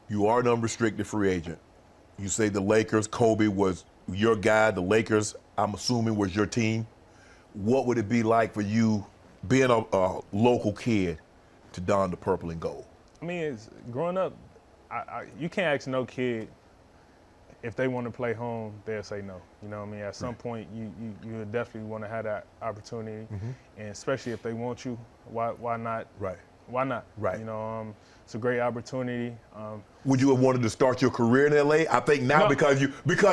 You are an unrestricted free agent. You say the Lakers, Kobe was your guy. The Lakers, I'm assuming, was your team. What would it be like for you, being a local kid, to don the purple and gold? I mean, growing up, you can't ask no kid if they want to play home, they'll say no. You know what I mean? At some point, you would definitely want to have that opportunity, and especially if they want you, why not? Right. Why not? Right. You know, it's a great opportunity. Would you have wanted to start your career in LA? I think now No. because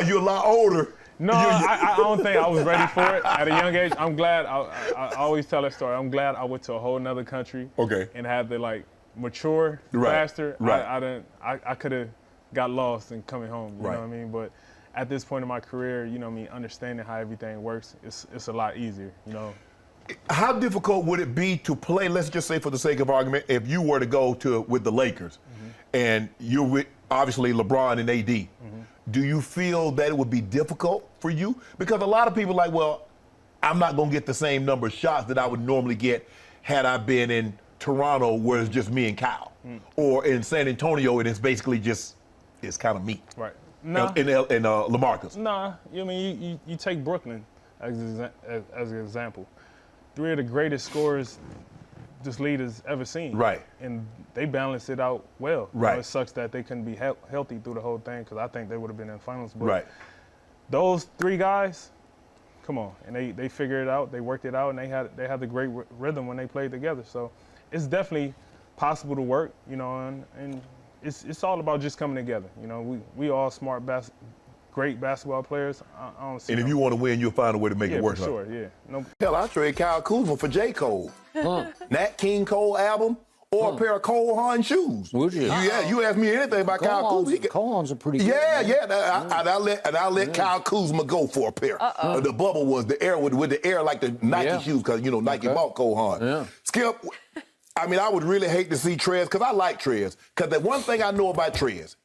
you're a lot older. No, I don't think I was ready for it at a young age. I'm glad. I always tell that story. I'm glad I went to a whole nother country. Okay. And had to mature faster. Right. I could have got lost in coming home. You Right. know what I mean? But at this point in my career, you know what I mean, understanding how everything works, it's a lot easier. You know. How difficult would it be to play, let's just say for the sake of argument, if you were to go with the Lakers and you're with, obviously, LeBron and AD, do you feel that it would be difficult for you? Because a lot of people are like, well, I'm not going to get the same number of shots that I would normally get had I been in Toronto where it's just me and Kyle. Or in San Antonio and it's basically just, it's kind of me. Right. Nah. In LaMarcus. Nah. I mean, you take Brooklyn as an example. 3 of the greatest scorers this league has ever seen. Right. And they balanced it out well. Right. You know, it sucks that they couldn't be healthy through the whole thing because I think they would have been in the finals. But Right. those 3 guys, come on, and they figured it out, they worked it out, and they had the great rhythm when they played together. So it's definitely possible to work, you know, and it's all about just coming together. You know, we all smart great basketball players. I don't see And if you want to win, you'll find a way to make it work. Yeah, for sure, yeah. No. Hell, I trade Kyle Kuzma for J. Cole. Nat King Cole album or a pair of Cole Haan shoes. Would you? You ask me anything about Kyle Kuzma. Cole Haan's a pretty good. I'll let Kyle Kuzma go for a pair. The bubble ones, the air with the air like the Nike shoes, because Nike bought Cole Haan. Yeah. Skip, I mean, I would really hate to see Trez, because I like Trez. Because the one thing I know about Trez,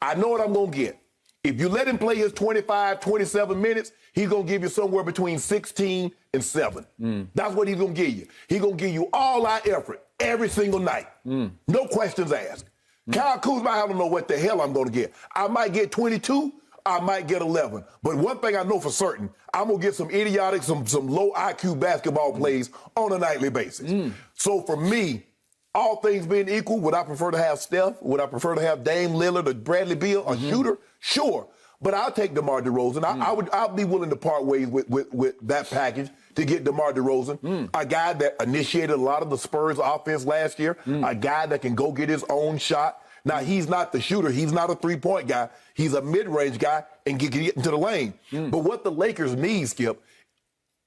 I know what I'm going to get. If you let him play his 25, 27 minutes, he's going to give you somewhere between 16 and 7. That's what he's going to give you. He's going to give you all our effort every single night. No questions asked. Kyle Kuzma, I don't know what the hell I'm going to get. I might get 22. I might get 11. But one thing I know for certain, I'm going to get some idiotic, some low IQ basketball plays on a nightly basis. So for me, all things being equal, would I prefer to have Steph? Would I prefer to have Dame Lillard or Bradley Beal, a shooter? Sure. But I'll take DeMar DeRozan. I'll be willing to part ways with that package to get DeMar DeRozan, a guy that initiated a lot of the Spurs offense last year, a guy that can go get his own shot. Now, he's not the shooter. He's not a three-point guy. He's a mid-range guy and can get into the lane. But what the Lakers need, Skip,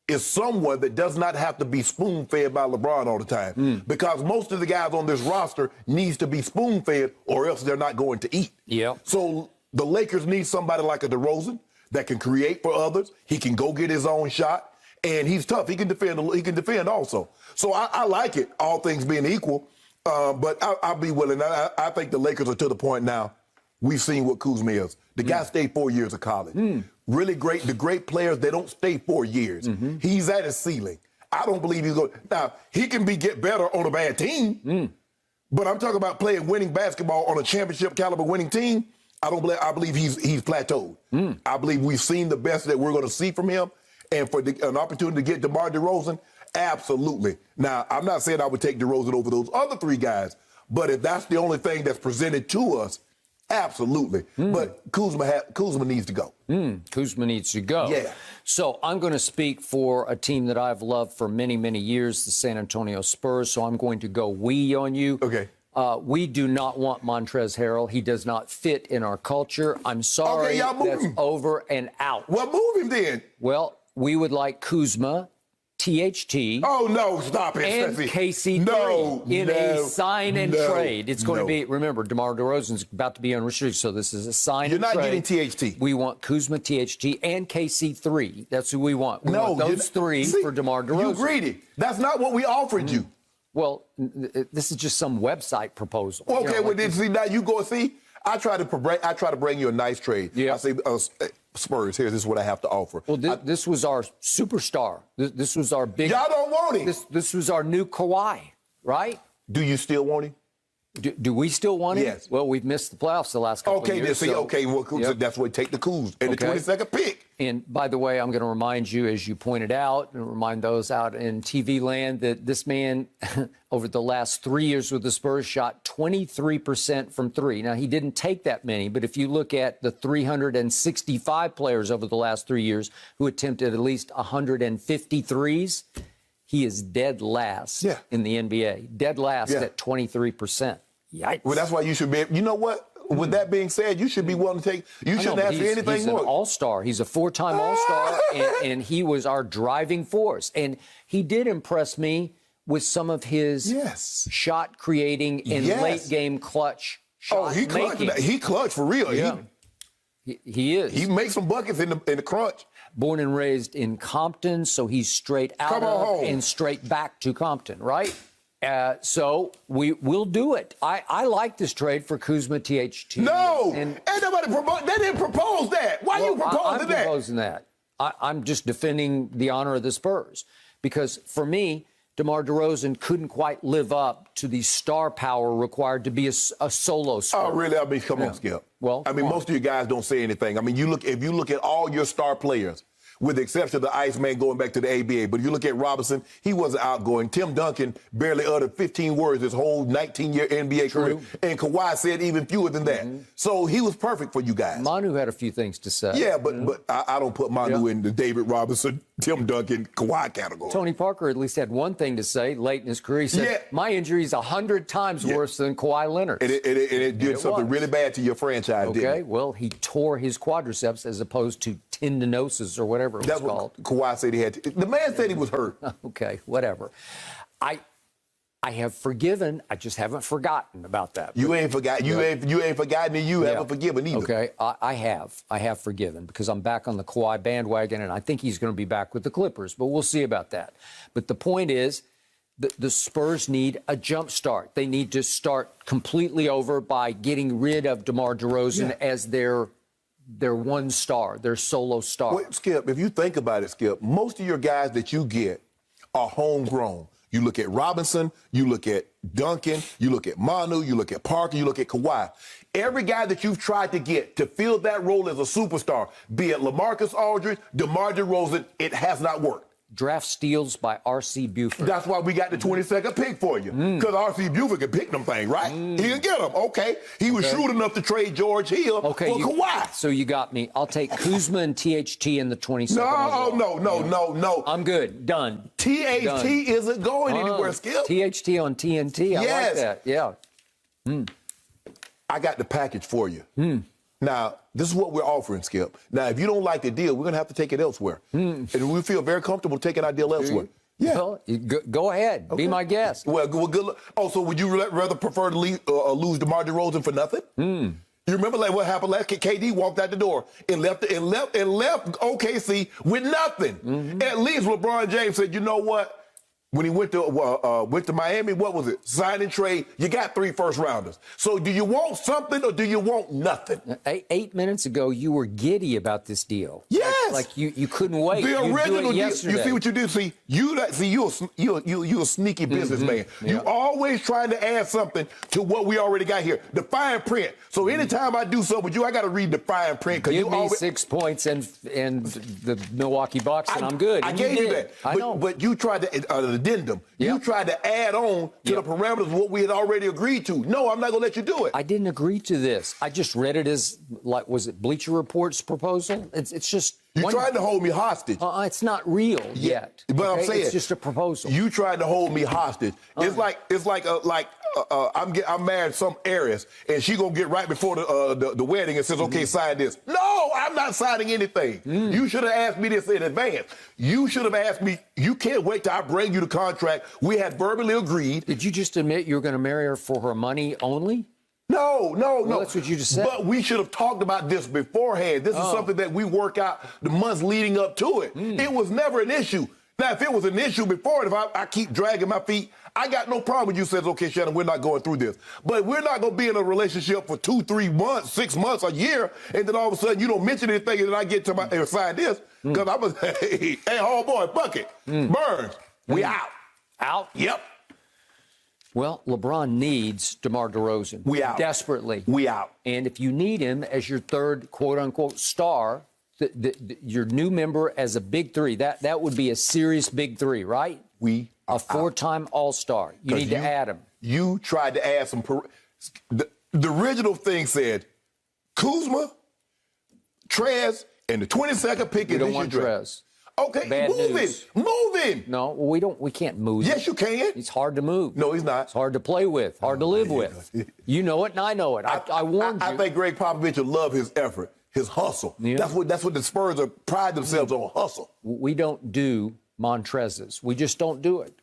is someone that does not have to be spoon-fed by LeBron all the time. Because most of the guys on this roster needs to be spoon-fed or else they're not going to eat. Yeah. So the Lakers need somebody like a DeRozan that can create for others. He can go get his own shot. And he's tough. He can defend. He can defend also. So I like it, all things being equal. But I'll be willing. I think the Lakers are to the point now. We've seen what Kuzma is. The guy stayed 4 years of college. Really great. The great players, they don't stay 4 years. He's at his ceiling. I don't believe he's going. Now, he can get better on a bad team. But I'm talking about playing winning basketball on a championship caliber winning team. I believe he's plateaued. I believe we've seen the best that we're going to see from him. And for an opportunity to get DeMar DeRozan, absolutely. Now, I'm not saying I would take DeRozan over those other 3 guys, but if that's the only thing that's presented to us, absolutely. But Kuzma needs to go. Kuzma needs to go. Yeah. So I'm going to speak for a team that I've loved for many, many years, the San Antonio Spurs. So I'm going to go we on you. Okay. We do not want Montrezl Harrell. He does not fit in our culture. I'm sorry. Okay, y'all move that's him. over and out. Well, move him then. Well, we would like Kuzma, THT. Oh, no, stop it. And Steffi. KC3 in a sign and no, trade. It's going to be, remember, DeMar DeRozan's about to be unrestricted, so this is a sign and trade. You're not getting THT. We want Kuzma, THT, and KC3. That's who we want. We No, want those 3 for DeMar DeRozan. You greedy. That's not what we offered you. Well, this is just some website proposal. Okay, see, now you go see. I try to bring you a nice trade. Yeah. I say, Spurs, this is what I have to offer. Well, this was our superstar. This was our big. Y'all don't want him. This was our new Kawhi, right? Do you still want him? Do we still want him? Yes. Well, we've missed the playoffs the last couple of Okay, years. then see, well, so that's where we take the Kuz and the 22nd pick. And by the way, I'm going to remind you, as you pointed out, and remind those out in TV land, that this man, over the last 3 years with the Spurs, shot 23% from three. Now, he didn't take that many, but if you look at the 365 players over the last 3 years who attempted at least 153s, he is dead last in the NBA. Dead last at 23%. Yikes. Well, that's why you should be, you know what? With that being said, you should be willing to take, you shouldn't ask for anything he's more. He's an all-star. He's a four-time all-star, and he was our driving force. And he did impress me with some of his shot creating and late-game clutch shot making. He clutched for real. Yeah. He is. He makes some buckets in the crunch. Born and raised in Compton, so he's straight out and straight back to Compton, right? So we'll do it. I like this trade for Kuzma THT. No, ain't nobody they didn't propose that. Why are you proposing that? I'm proposing that. I'm just defending the honor of the Spurs because for me, DeMar DeRozan couldn't quite live up to the star power required to be a solo Spur. Oh, really? I mean, come on, Skip. Well, I mean, most of you guys don't say anything. I mean, if you look at all your star players, with the exception of the Iceman going back to the ABA. But if you look at Robinson, he wasn't outgoing. Tim Duncan barely uttered 15 words his whole 19-year NBA career. And Kawhi said even fewer than that. So he was perfect for you guys. Manu had a few things to say. Yeah, but I don't put Manu in the David Robinson, Tim Duncan, Kawhi category. Tony Parker at least had one thing to say late in his career. He said, my injury is 100 times worse than Kawhi Leonard's. And it did something really bad to your franchise, didn't it? Well, he tore his quadriceps as opposed to tendinosis or whatever it was called. What Kawhi said he had to. The man said he was hurt. Okay, whatever. I have forgiven. I just haven't forgotten about that. You ain't forgot. You ain't forgotten, and you haven't forgiven either. Okay, I have forgiven because I'm back on the Kawhi bandwagon, and I think he's going to be back with the Clippers. But we'll see about that. But the point is, the Spurs need a jump start. They need to start completely over by getting rid of DeMar DeRozan as their one star, their solo star. Wait, Skip, if you think about it, Skip, most of your guys that you get are homegrown. You look at Robinson, you look at Duncan, you look at Manu, you look at Parker, you look at Kawhi. Every guy that you've tried to get to fill that role as a superstar, be it LaMarcus Aldridge, DeMar DeRozan, it has not worked. Draft steals by R.C. Buford. That's why we got the 22nd pick for you. Because R.C. Buford can pick them things, right? He can get them. Okay. He was shrewd enough to trade George Hill for Kawhi. So you got me. I'll take Kuzma and THT in the 22nd. No. I'm good. Done. THT isn't going anywhere, Skip. THT on TNT. I like that. Yeah. I got the package for you. Now, this is what we're offering, Skip. Now, if you don't like the deal, we're going to have to take it elsewhere. And we feel very comfortable taking our deal elsewhere. Yeah. Well, go ahead. Okay. Be my guest. Well, good luck. Oh, so would you rather prefer to lose DeMar DeRozan for nothing? You remember like what happened last? KD walked out the door and left OKC with nothing. At least LeBron James said, you know what? When he went to Miami, what was it? Sign and trade. You got 3 first-rounders. So do you want something or do you want nothing? 8 minutes ago, you were giddy about this deal. Yes. Like you couldn't wait. The original deal. Yesterday. You see what you did? See, you're a sneaky businessman. You always trying to add something to what we already got here. The fine print. So anytime I do something with you, I got to read the fine print. Give me 6 points and the Milwaukee Bucks, and I'm good. I gave you that. I know. But you tried to addendum. You tried to add on to the parameters of what we had already agreed to. No, I'm not going to let you do it. I didn't agree to this. I just read it as, like, was it Bleacher Report's proposal? It's just... You tried to hold me hostage. It's not real yet. But I'm saying... It's just a proposal. You tried to hold me hostage. It's like I'm married to some heiress, and she going to get right before the wedding and says, okay, sign this. No, I'm not signing anything. You should have asked me this in advance. You should have asked me, you can't wait till I bring you the contract. We had verbally agreed. Did you just admit you were going to marry her for her money only? No. That's what you just said. But we should have talked about this beforehand. This is something that we work out the months leading up to it. It was never an issue. Now, if it was an issue before, if I keep dragging my feet, I got no problem with you saying, okay, Shannon, we're not going through this. But we're not going to be in a relationship for 2, 3 months, 6 months, a year, and then all of a sudden you don't mention anything, and then I get to sign this, because I'm going to say, hey, homeboy, Bucket, Burns, we out. Out? Yep. Well, LeBron needs DeMar DeRozan. We out. Desperately. We out. And if you need him as your third quote-unquote star, your new member as a big three, that would be a serious big three, right? We are a four-time All-Star. You need to add him. You tried to add some. The original thing said Kuzma, Trez, and the 22nd pick We in don't this want year's draft. Trez. Okay, Bad move news. him. Move him. No, we can't move him. Yes, you can. He's hard to move. No, he's not. It's hard to play with, hard to live with. You know it, and I know it. I warned you. I think Greg Popovich will love his effort, his hustle. Yeah. That's what the Spurs are pride themselves on, hustle. We don't do Montrez's. We just don't do it.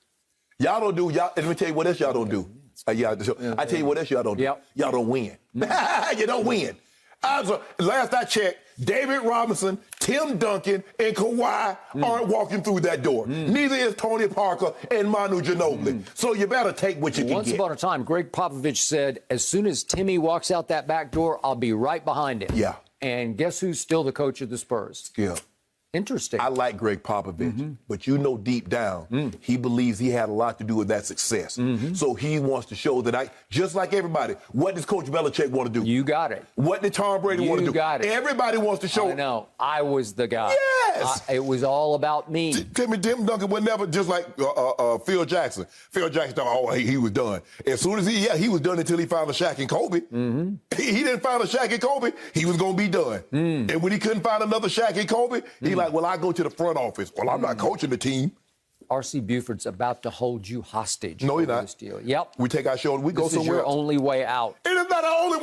Y'all don't do, let me tell you what else y'all don't do. I tell you what else y'all don't do. Yep. Y'all don't win. You don't win. Last I checked, David Robinson, Tim Duncan, and Kawhi aren't walking through that door. Neither is Tony Parker and Manu Ginobili. So you better take what you can Once get. upon a time, Greg Popovich said, as soon as Timmy walks out that back door, I'll be right behind him. Yeah. And guess who's still the coach of the Spurs? Yeah. Interesting. I like Greg Popovich, but you know deep down, he believes he had a lot to do with that success. So he wants to show that just like everybody, what does Coach Belichick want to do? You got it. What did Tom Brady want to do? You got it. Everybody wants to show. I know. I was the guy. Yes. It was all about me. Tim Duncan was never just like Phil Jackson. Phil Jackson thought, he was done. As soon as he was done until he found a Shaq and Kobe. He didn't find a Shaq and Kobe, he was going to be done. And when he couldn't find another Shaq and Kobe, he like, well, I go to the front office. Well, I'm not coaching the team. R.C. Buford's about to hold you hostage. No, he's over not. This deal. Yep. We take our show and we go This is somewhere your else. only way out. It is not our only